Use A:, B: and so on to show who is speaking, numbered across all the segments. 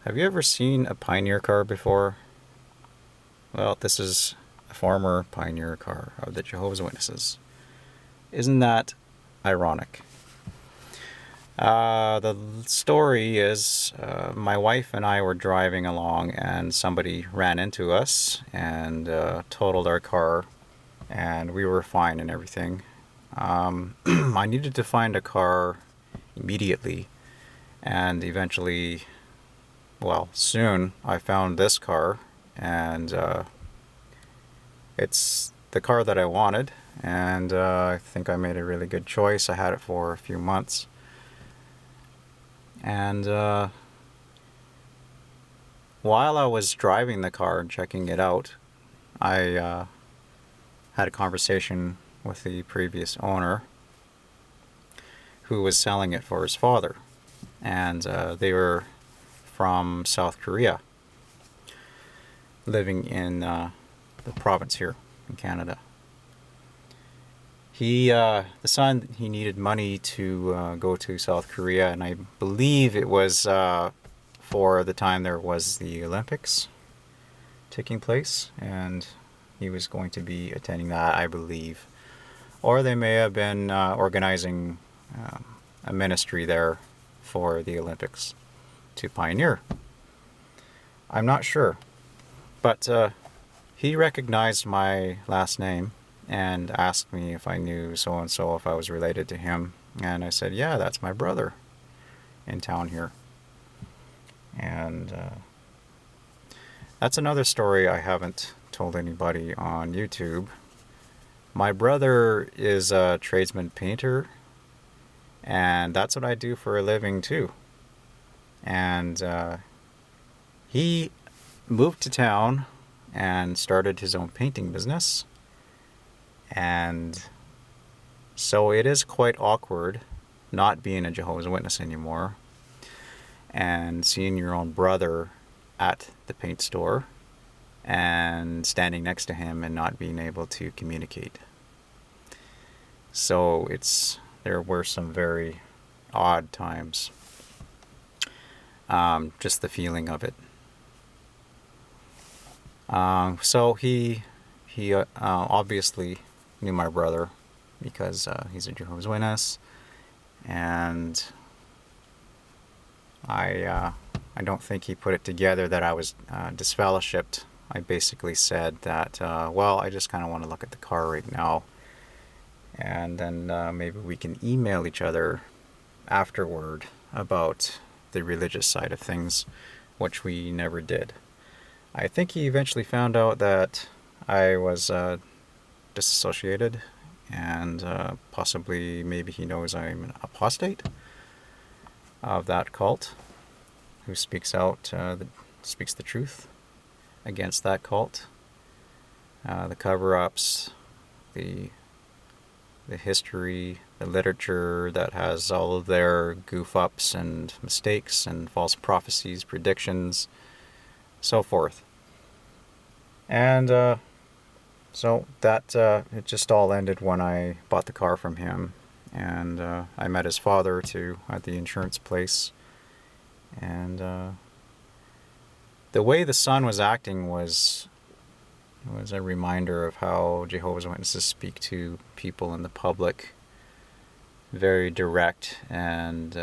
A: Have you ever seen a Pioneer car before? Well, this is a former Pioneer car of the Jehovah's Witnesses. Isn't that ironic? The story is my wife and I were driving along and somebody ran into us and totaled our car, and we were fine and everything. I needed to find a car immediately, and eventually, well, soon I found this car, and it's the car that I wanted, and I think I made a really good choice. I had it for a few months, and while I was driving the car and checking it out, I had a conversation with the previous owner who was selling it for his father, and they were from South Korea, living in the province here in Canada. The son, he needed money to go to South Korea, and I believe it was for the time there was the Olympics taking place, and he was going to be attending that, I believe. Or they may have been organizing a ministry there for the Olympics to pioneer. I'm not sure. But he recognized my last name and asked me if I knew so-and-so, if I was related to him. And I said, yeah, that's my brother in town here. And that's another story I haven't told anybody on YouTube. My brother is a tradesman painter, and that's what I do for a living too. And he moved to town and started his own painting business. And so it is quite awkward not being a Jehovah's Witness anymore and seeing your own brother at the paint store and standing next to him and not being able to communicate. So there were some very odd times. Just the feeling of it. So he obviously knew my brother because he's a Jehovah's Witness, and I don't think he put it together that I was disfellowshipped. I basically said that, well, I just kind of want to look at the car right now, and then maybe we can email each other afterward about the religious side of things, which we never did. I think he eventually found out that I was disassociated, and possibly maybe he knows I'm an apostate of that cult who speaks speaks the truth against that cult. The cover-ups, the history, the literature that has all of their goof-ups and mistakes and false prophecies, predictions, so forth. And so that it just all ended when I bought the car from him, and I met his father too at the insurance place. And the way the son was acting was a reminder of how Jehovah's Witnesses speak to people in the public. Very direct and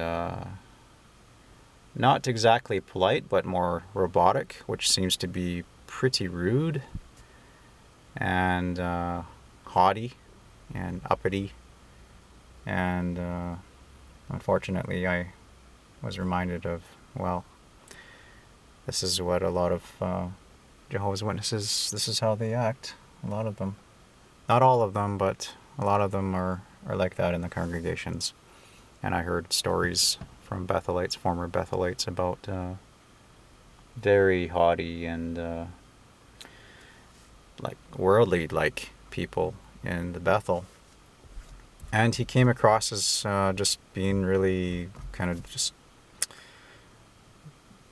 A: not exactly polite, but more robotic, which seems to be pretty rude and haughty and uppity. And unfortunately, I was reminded of, well, this is what a lot of Jehovah's Witnesses, this is how they act. A lot of them. Not all of them, but a lot of them are like that in the congregations. And I heard stories from Bethelites, former Bethelites, about very haughty and like worldly like people in the Bethel. And he came across as just being really kind of just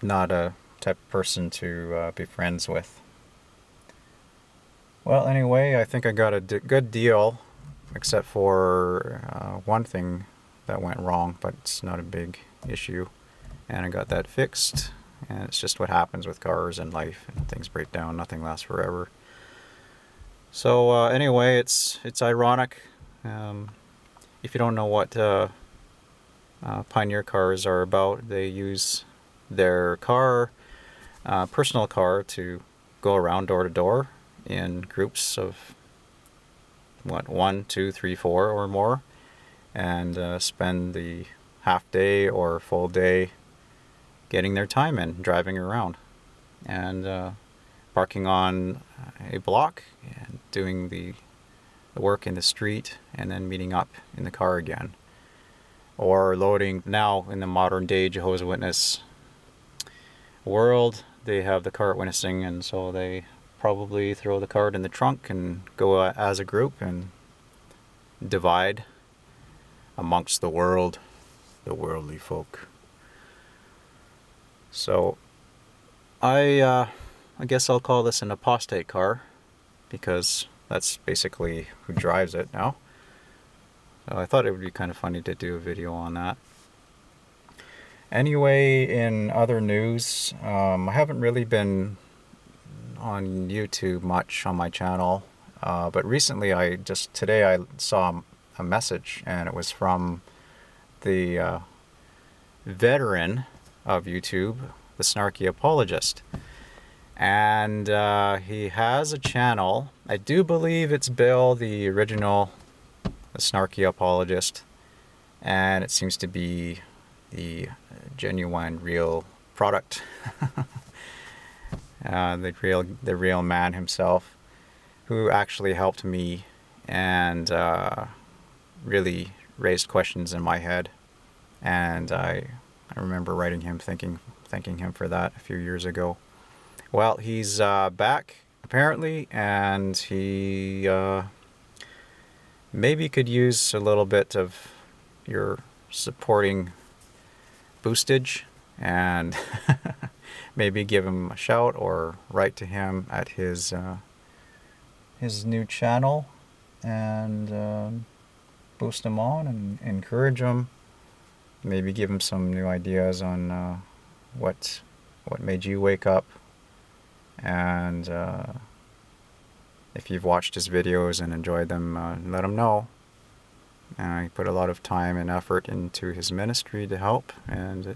A: not a type of person to be friends with. Well, anyway, I think I got a good deal, except for one thing that went wrong, but it's not a big issue. And I got that fixed, And it's just what happens with cars and life, and things break down. Nothing lasts forever. So anyway, it's ironic. If you don't know what Pioneer cars are about, they use their car, personal car, to go around door to door in groups of 1, 2, 3, 4 or more, and spend the half day or full day getting their time in, driving around, and parking on a block and doing the work in the street, and then meeting up in the car again. Or loading, now in the modern day Jehovah's Witness world, they have the cart witnessing, and so they probably throw the cart in the trunk and go as a group and divide amongst the world, the worldly folk. So I guess I'll call this an apostate car, because that's basically who drives it now. So I thought it would be kind of funny to do a video on that. Anyway, in other news, I haven't really been on YouTube much on my channel, but recently today I saw a message, and it was from the veteran of YouTube, the Snarky Apologist. And he has a channel. I do believe it's Bill, the original, the Snarky Apologist, and it seems to be the genuine, real product. The real man himself, who actually helped me and really raised questions in my head. And I remember writing him, thanking him for that a few years ago. Well, he's back apparently, and he maybe could use a little bit of your supporting boostage, and maybe give him a shout or write to him at his new channel, and boost him on and encourage him. Maybe give him some new ideas on what made you wake up. And if you've watched his videos and enjoyed them, let him know. He put a lot of time and effort into his ministry to help, and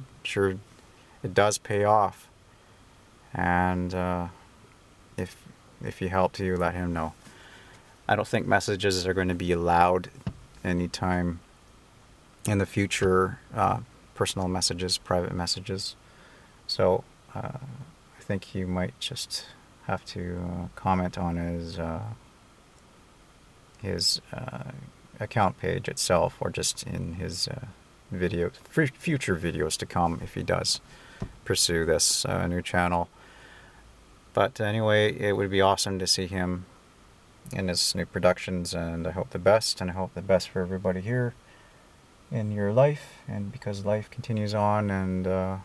A: it does pay off. And if he helped you, let him know. I don't think messages are going to be allowed anytime in the future, personal messages, private messages. So I think you might just have to comment on his account page itself, or just in his future videos to come, if he does pursue this new channel. But anyway, it would be awesome to see him in his new productions, and I hope the best, and I hope the best for everybody here in your life, and because life continues on, and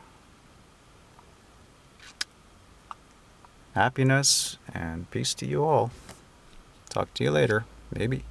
A: happiness and peace to you all. Talk to you later, maybe.